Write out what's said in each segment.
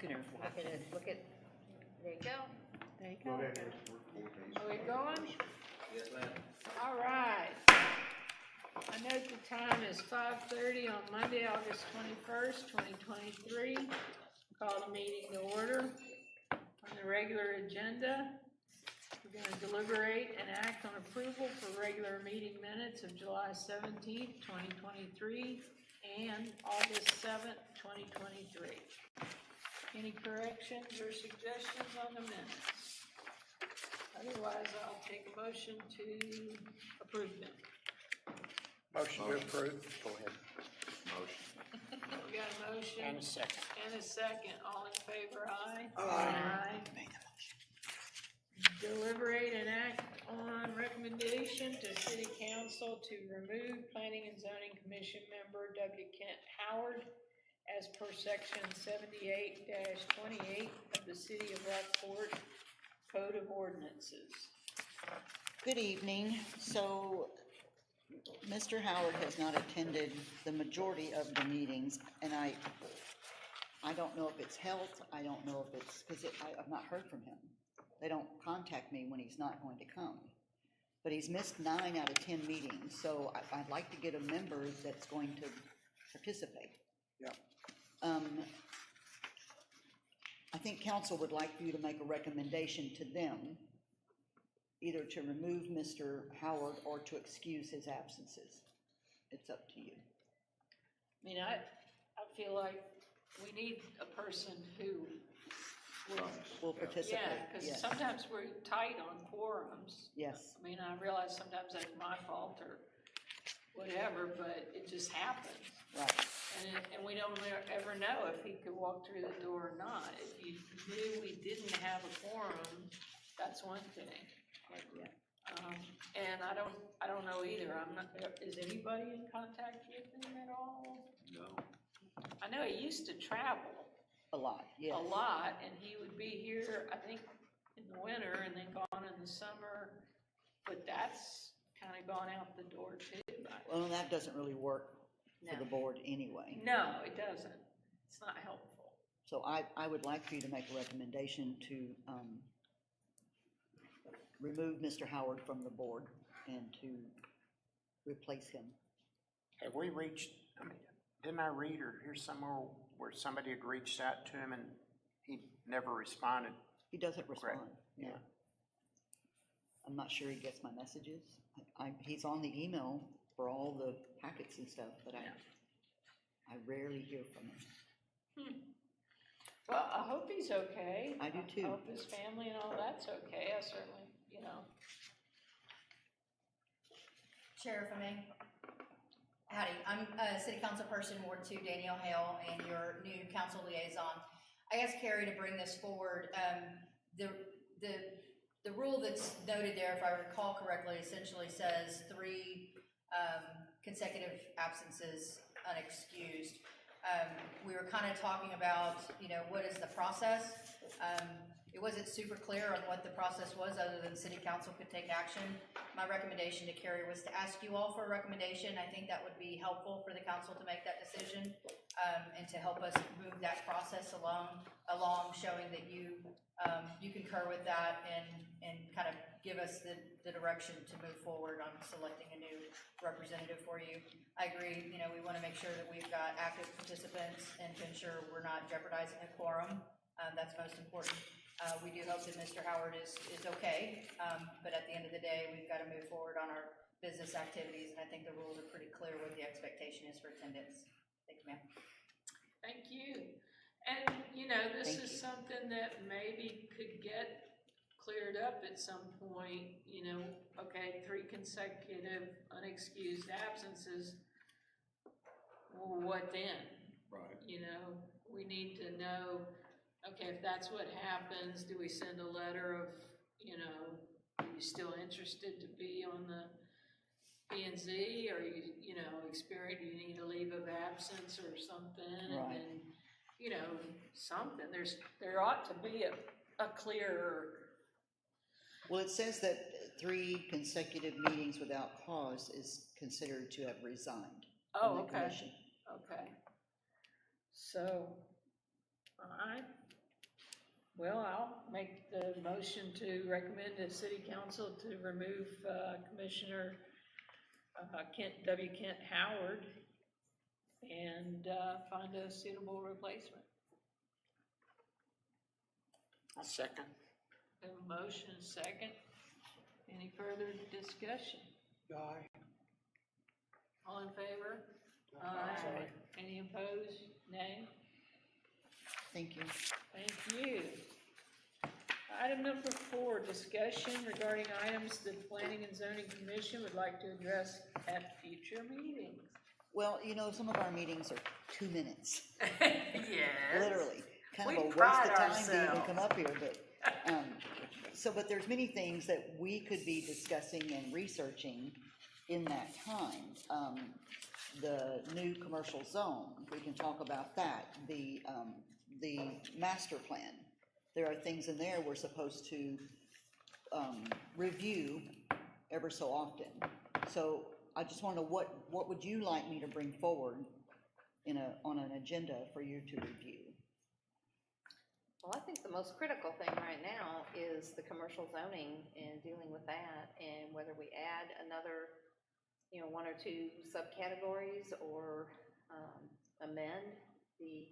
Look at her. Look at, there you go. There you go. Are we going? Yes, ma'am. All right. I note the time is 5:30 on Monday, August 21st, 2023. Call the meeting to order. On the regular agenda, we're going to deliberate and act on approval for regular meeting minutes of July 17th, 2023 and August 7th, 2023. Any corrections or suggestions on the minutes? Otherwise, I'll take a motion to approve them. Motion to approve. Go ahead. Motion. We got a motion. And a second. And a second. All in favor, aye? Aye. Deliberate and act on recommendation to City Council to remove Planning and Zoning Commission member W. Kent Howard as per section 78-28 of the City of Rockport Code of Ordinances. Good evening. So, Mr. Howard has not attended the majority of the meetings, and I don't know if it's health, I don't know if it's, because I've not heard from him. They don't contact me when he's not going to come. But he's missed 9 out of 10 meetings, so I'd like to get a member that's going to participate. Yeah. I think council would like for you to make a recommendation to them, either to remove Mr. Howard or to excuse his absences. It's up to you. I mean, I feel like we need a person who Will participate. yeah, because Yes. sometimes we're tight on quorums. Yes. I mean, I realize sometimes that's my fault or whatever, but it just happens. Right. And we don't ever know if he could walk through the door or not. If you knew we didn't have a quorum, that's one thing. Yeah. And I don't know either. I'm not, is anybody in contact with him at all? No. I know he used to travel A lot, yes. a lot, and he would be here, I think, in the winter and then gone in the summer, but that's kind of gone out the door too. Well, that doesn't really work for No. the board anyway. No, it doesn't. It's not helpful. So I would like for you to make a recommendation to remove Mr. Howard from the board and to replace him. Have we reached, didn't I read or hear somewhere where somebody had reached out to him and he never responded? He doesn't respond. Correct. No. I'm not sure he gets my messages. He's on the email for all the packets and stuff, but I rarely hear from him. Well, I hope he's okay. I do too. I hope his family and all that's okay. I certainly, you know. Chair, if I may. Howdy, I'm City Council Person Ward 2, Danielle Hale, and your new council liaison. I asked Carrie to bring this forward. The rule that's noted there, if I recall correctly, essentially says 3 consecutive absences unexcused. We were kind of talking about, what is the process? It wasn't super clear on what the process was other than City Council could take action. My recommendation to Carrie was to ask you all for a recommendation. I think that would be helpful for the council to make that decision and to help us move that process along showing that you concur with that and kind of give us the direction to move forward on selecting a new representative for you. I agree, we want to make sure that we've got active participants and to ensure we're not jeopardizing a quorum. That's most important. We do hope that Mr. Howard is okay, but at the end of the day, we've got to move forward on our business activities, and I think the rules are pretty clear what the expectation is for attendance. Thank you, ma'am. Thank you. And, this is something that maybe could get cleared up at some point, okay, 3 consecutive unexcused absences. Well, what then? Right. We need to know, okay, if that's what happens, do we send a letter of, are you still interested to be on the P&Z? Or do you need a leave of absence or something? Right. And then, something. There ought to be a clearer. Well, it says that 3 consecutive meetings without cause is considered to have resigned from the commission. Okay. So, all right. Well, I'll make the motion to recommend the city council to remove Commissioner Kent Howard and find a suitable replacement. I'll second. A motion, second. Any further discussion? Aye. All in favor? Aye. Any opposed? Nay? Thank you. Thank you. Item number 4, discussion regarding items the Planning and Zoning Commission would like to address at future meetings. Well, you know, some of our meetings are 2 minutes, Yes. literally. Kind We of a waste pride of time to even ourselves. come up here, but there's many things that we could be discussing and researching in that time. The new commercial zone, we can talk about that. The master plan, there are things in there we're supposed to, review ever so often. So I just wanna know, what would you like me to bring forward on an agenda for you to review? Well, I think the most critical thing right now is the commercial zoning and dealing with that, and whether we add another, 1 or 2 subcategories or amend the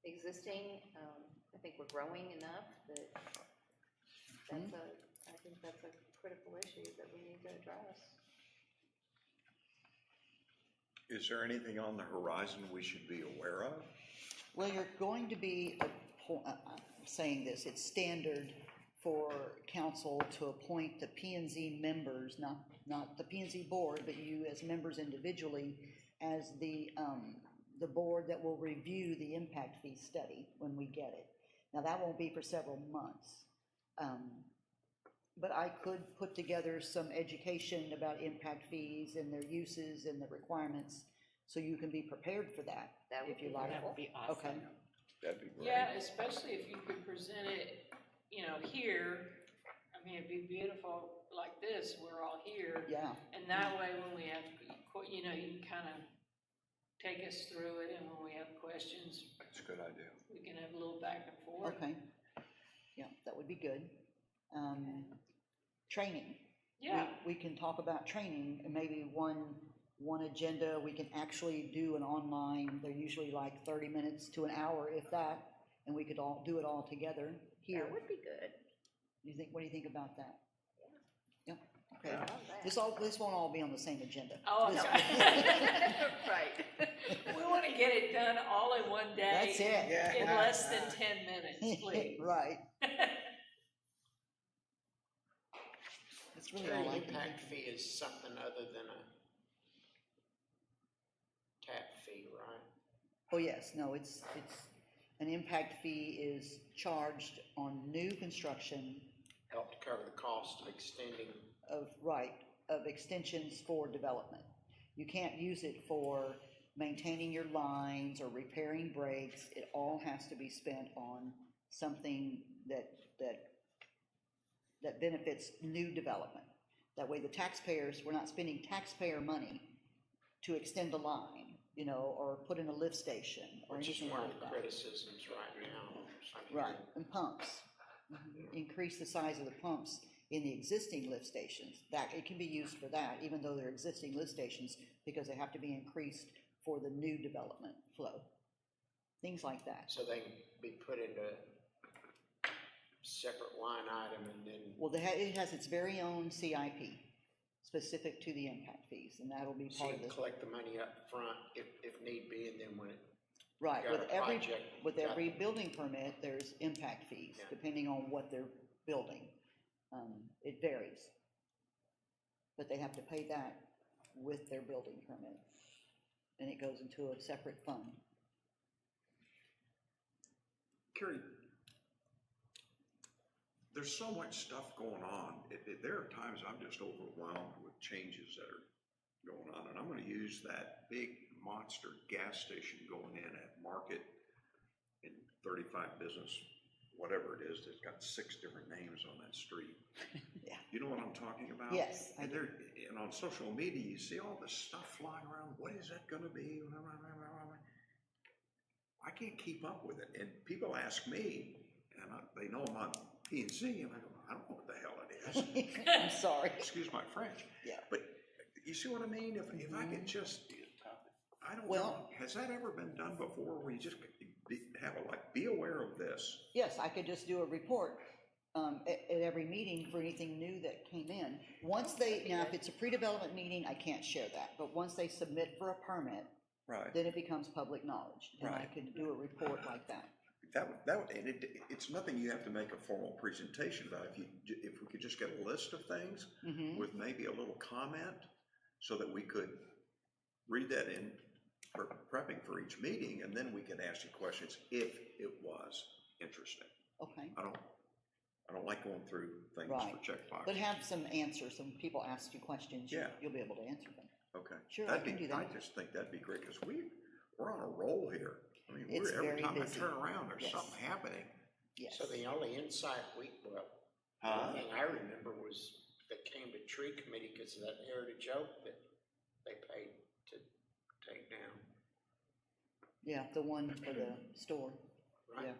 existing. I think we're growing enough that I think that's a critical issue that we need to address. Is there anything on the horizon we should be aware of? Well, you're going to be, I'm saying this, it's standard for council to appoint the P and Z members, not the P and Z board, but you as members individually, as the board that will review the impact fee study when we get it. Now, that won't be for several months. But I could put together some education about impact fees and their uses and the requirements, so you can be prepared for that, That would if you be like. helpful. That would be awesome. Okay, That'd be great. Yeah, especially if you could present it, here. I mean, it'd be beautiful like this, we're all here. yeah, And that way, when we have, you can kind of take us through it, and when we have questions, That's a good idea. we can have a little back and forth. okay. Yeah, that would be good. Training. Yeah, We can talk about training, and maybe one agenda, we can actually do an online, they're usually like 30 minutes to an hour, if that, and we could all do it all together here. That would be good. What do you think about that? Yeah, okay. I love that. This won't all be on the same agenda. oh, This- Right. we want to get it done all in one day. That's it. In less than 10 minutes, please. Right. That's really all I Terry, can impact think fee is something other than a tap fee, right? Oh, yes, no, it's, an impact fee is charged on new construction Help to cover the cost of extending. of extensions for development. You can't use it for maintaining your lines or repairing breaks. It all has to be spent on something that benefits new development. That way the taxpayers, we're not spending taxpayer money to extend a line, or put in a lift station or Which is anything one of like the that. criticisms right now. Right, and pumps. Increase the size of the pumps in the existing lift stations. That, it can be used for that, even though they're existing lift stations, because they have to be increased for the new development flow. Things like that. So they can be put into separate line item and then. Well, it has its very own CIP, specific to the impact fees, and that'll be So part you of can the, collect the money up front if need be, and then when it. right, got a project, with got- every building permit, there's impact fees, Yeah. depending on what they're building. It varies. But they have to pay that with their building permit, and it goes into a separate fund. Kerry, there's so much stuff going on. There are times I'm just overwhelmed with changes that are going on, and I'm gonna use that big monster gas station going in at Market in 35 Business, whatever it is, that's got 6 different names on that street. Yeah. You know what I'm talking about? Yes, I And do. and on social media, you see all this stuff flying around. What is that gonna be? I can't keep up with it. And people ask me, and they know I'm on P and Z, and I go, I don't know what the hell it is. I'm sorry. Excuse my French. Yeah. But you see what I mean? If I could just, I don't know, Well- has that ever been done before where you just have a, like, be aware of this? Yes, I could just do a report, at every meeting for anything new that came in. Once now, if it's a pre-development meeting, I can't share that, but once they submit for a permit, Right. then it becomes public knowledge, and I Right. can do a report like that. And it's nothing you have to make a formal presentation about. If we could just get a list of things with maybe a little comment so that we could read that in for prepping for each meeting, and then we can ask you questions if it was interesting. Okay, I don't like going through things Right. for checkboxes. but have some answers, when people ask you questions, Yeah. you'll be able to answer them. Okay. Sure, I can do that. I just think that'd be great, because we're on a roll here. I mean, It's every very time I busy. turn around, there's Yes. something happening. Yes. So the only insight the only thing I remember was that came to tree committee because of that Heritage Oak that they paid to take down, Yeah, the one for the store, right? yeah.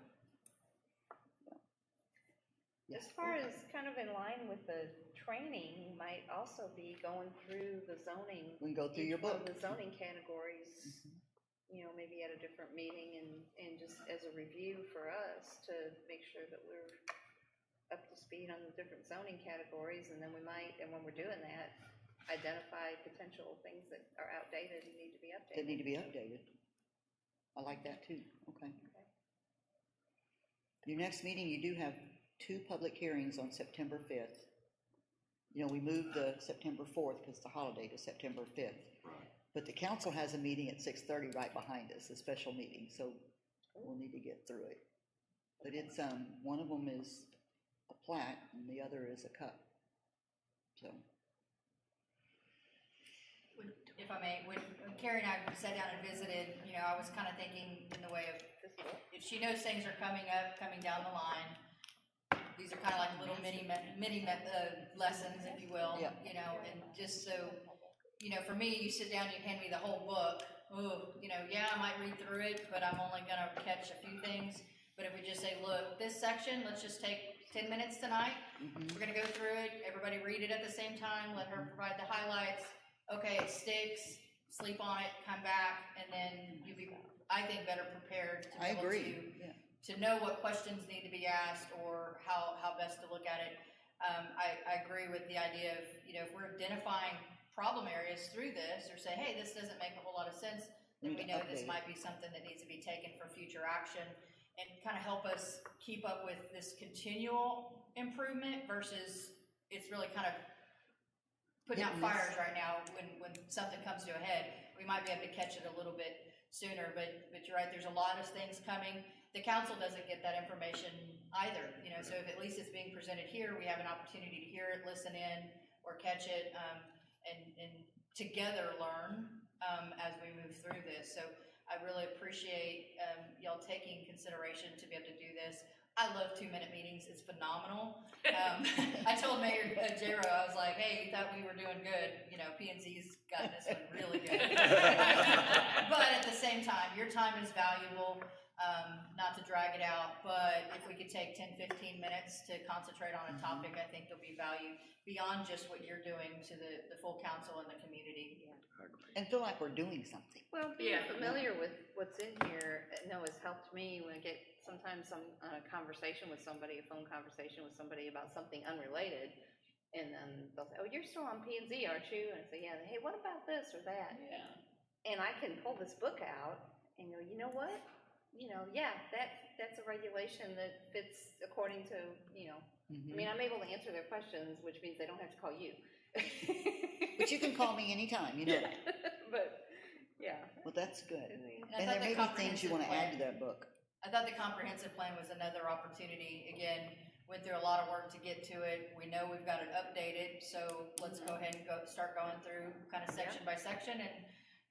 Yeah. As far as kind of in line with the training, might also be going through the zoning. We can go through your each one of book. The zoning categories, you know, maybe at a different meeting and just as a review for us to make sure that we're up to speed on the different zoning categories, and then we might, and when we're doing that, identify potential things that are outdated and need to be updated. That need to be updated. I like that too, okay. Your next meeting, you do have 2 public hearings on September 5th. You know, we moved the September 4th because the holiday to September 5th. Right. But the council has a meeting at 6:30 right behind us, a special meeting, so we'll need to get through it. But it's, one of them is a plat and the other is a cup, so. If I may, when Carrie and I sat down and visited, you know, I was kind of thinking in the way of, if she knows things are coming down the line, these are kind of like little mini lessons, if you will, Yeah. you know, and just so, you know, for me, you sit down, you hand me the whole book, you know, yeah, I might read through it, but I'm only gonna catch a few things. But if we just say, look, this section, let's just take 10 minutes tonight, we're gonna go through it, everybody read it at the same time, let her provide the highlights. Okay, it sticks, sleep on it, come back, and then you'll be, I think, better prepared to be I able agree, yeah. to know what questions need to be asked or how best to look at it. I agree with the idea of, you know, if we're identifying problem areas through this, or say, hey, this doesn't make a whole lot of sense, then we know this might be something that needs to be taken for future action, and kind of help us keep up with this continual improvement versus it's really kind of putting out fires right now. When something comes to a head, we might be able to catch it a little bit sooner, but you're right, there's a lot of things coming. The council doesn't get that information either, you know, so if at least it's being presented here, we have an opportunity to hear it, listen in, or catch it, and together learn as we move through this. So I really appreciate y'all taking consideration to be able to do this. I love 2-minute meetings, it's phenomenal. I told Mayor J-Ro, I was like, hey, you thought we were doing good, you know, P&Z's got this one really good. But at the same time, your time is valuable, not to drag it out, but if we could take 10, 15 minutes to concentrate on a topic, I think there'll be value beyond just what you're doing to the full council and the community. And feel like we're doing something. Well, being Yeah. familiar with what's in here, I know has helped me when I get sometimes some conversation with somebody, a phone conversation with somebody about something unrelated, and then they'll say, oh, you're still on P&Z, aren't you? And I say, yeah, hey, what about this or that? Yeah. And I can pull this book out and go, you know what? You know, yeah, that's a regulation that fits according to, you know, I mean, I'm able to answer their questions, which means they don't have to call you. But you can call me anytime, you know that. But, yeah. Well, that's good. I And thought there the may be things you want to add to comprehensive that book. I thought the comprehensive plan was another opportunity. Again, went through a lot of work to get to it. We know we've got it updated, so let's go ahead and start going through kind of section by section and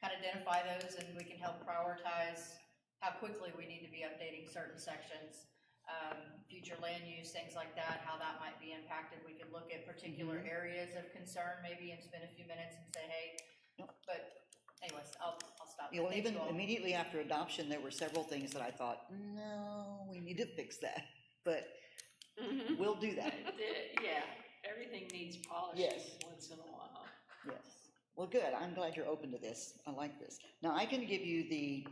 kind of identify those, and we can help prioritize how quickly we need to be updating certain sections. Future land use, things like that, how that might be impacted. We could look at particular areas of concern maybe and spend a few minutes and say, hey, but anyways, I'll stop. You know, Thank even you all. immediately after adoption, there were several things that I thought, no, we need to fix that. but we'll do that. Yeah, everything needs polishing Yes. once in a while. Yes. Well, good. I'm glad you're open to this. I like this. Now, I can give you the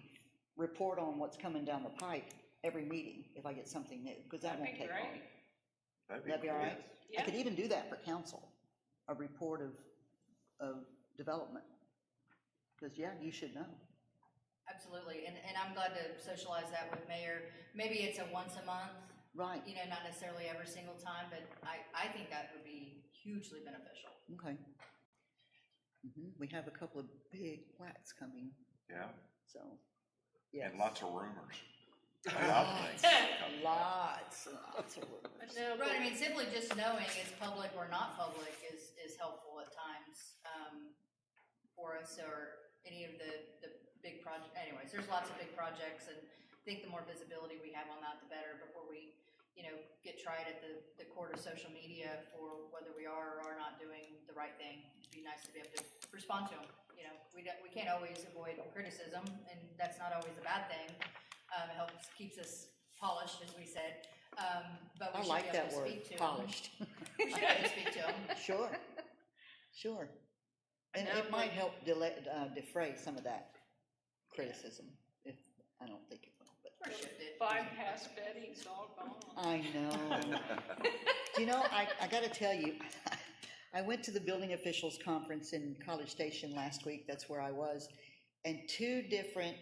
report on what's coming down the pike every meeting if I get something new, because that That'd won't be take long. great. That'd be all right? I Yeah. could even do that for council, a report of development. Because, yeah, you should know. Absolutely, and I'm glad to socialize that with Mayor. Maybe it's a once a month, Right, you know, not necessarily every single time, but I think that would be hugely beneficial. okay. We have a couple of big plats coming, Yeah, so, yes. and lots of rumors. About things coming up. Lots and lots of rumors. No, Right, I mean, simply just knowing it's public or not public is helpful at times, for us, or any of the big project, anyways, there's lots of big projects, and I think the more visibility we have on that, the better, before we, you know, get tried at the court of social media for whether we are or are not doing the right thing. It'd be nice to be able to respond to them, you know, we can't always avoid criticism, and that's not always a bad thing. It helps, keeps us polished, as we said, but I we should like be able that to word, speak to them. polished. We should be able to speak to them. Sure, sure. And know, it might help defray some of that criticism, if, I don't think it will, but. Or shift it. bypass Betty's all gone. I know. Do you know, I gotta tell you, I went to the building officials conference in College Station last week, that's where I was, and 2 different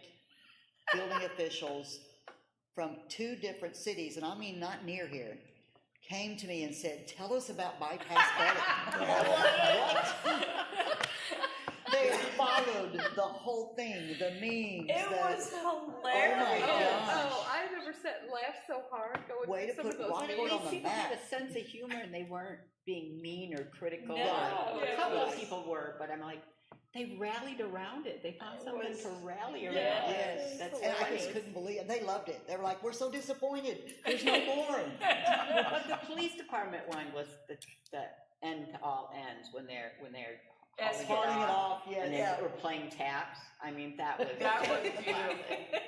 building officials from 2 different cities, and I mean not near here, came to me and said, tell us about bypass Betty. What? They followed the whole thing, the memes. It was Oh hilarious. my gosh. Oh, I never laughed so hard going Way to through some put of those. Rockport on the People had map. a sense of humor and they weren't being mean or critical. No, A couple it of was- people were, but I'm like, they rallied around it. They found something to rally around. Yes. That's And I funny. just couldn't believe it. They loved it. They were like, we're so disappointed. There's no more. But the police department one was the end to all ends when they're That's hauling Calling it off off, yeah, and yeah. they were playing taps. I mean, that was That was just beautiful. classic.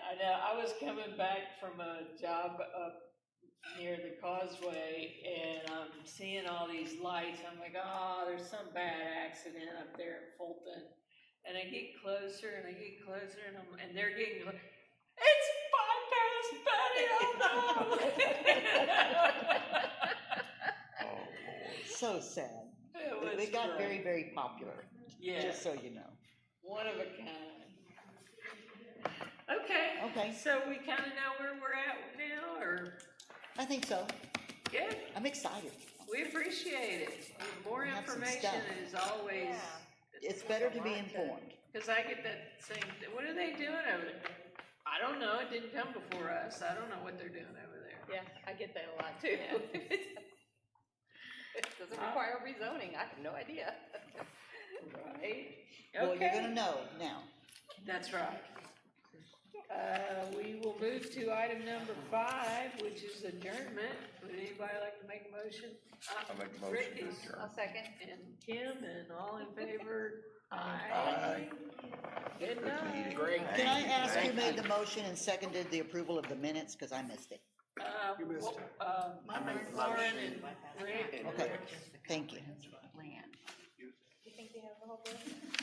I know, I was coming back from a job up near the causeway, and I'm seeing all these lights, I'm like, oh, there's some bad accident up there in Fulton. And I get closer, and I get closer, and they're getting, it's bypass Betty, Oh, Lord. So sad. It was They got great. very, very popular, Yeah, just so you know. one of a kind. Okay. Okay. So we kinda know where we're at now, or, I think so. good, I'm excited. we appreciate it. More We have some information stuff. is always, It's better to be informed. cause I get that same, what are they doing over there? I don't know, it didn't come before us, I don't know what they're doing over there. Yeah, I get that a lot too. Does it require rezoning? I have no idea. Right? Well, you're Okay, gonna know now. that's right. We will move to item number 5, which is adjournment. Would anybody like to make a motion? I make a motion Rick to is- adjourn. I'll second. And Kim, and all in favor? Aye. Good night. Great. Can I ask who made the motion and seconded the approval of the minutes? Because I missed it. Lauren and Rick. Okay, thank you. Land. You think they have the whole board?